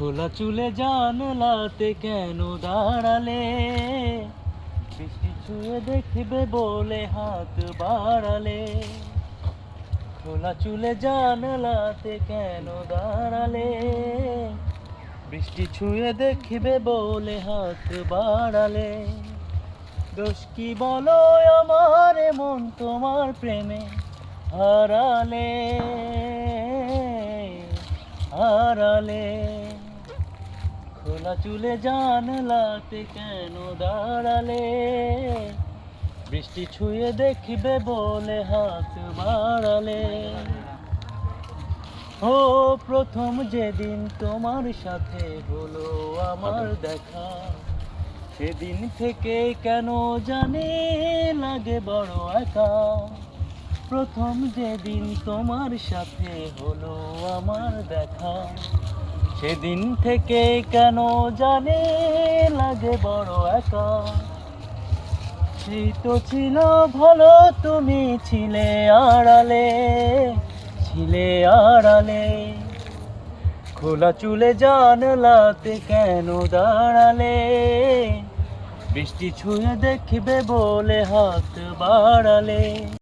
খোলা চুলে জানলাতে কেন দাঁড়ালে? বৃষ্টি ছুঁয়ে দেখবে বলে হাত বাড়ালে। খোলা চুলে জানলাতে কেন দাঁড়ালে? বৃষ্টি ছুঁয়ে দেখবে বলে হাত বাড়ালে। দোষ কি বলো আমার মন তোমার প্রেমে হারালে, হারালে। খোলা চুলে জানলাতে কেন দাঁড়ালে? বৃষ্টি ছুঁয়ে দেখবে বলে হাত বাড়ালে। ও প্রথম যেদিন তোমার সাথে হলো আমার দেখা, সেদিন থেকে কেন জানি লাগে বড় একা। প্রথম যেদিন তোমার সাথে হলো আমার দেখা, সেদিন থেকে কেন জানি লাগে বড় একা। সেই তো ছিল ভালো, তুমি ছিলে আড়ালে, ছিলে আড়ালে। খোলা চুলে জানলাতে কেন দাঁড়ালে? বৃষ্টি ছুঁয়ে দেখবে বলে হাত বাড়ালে।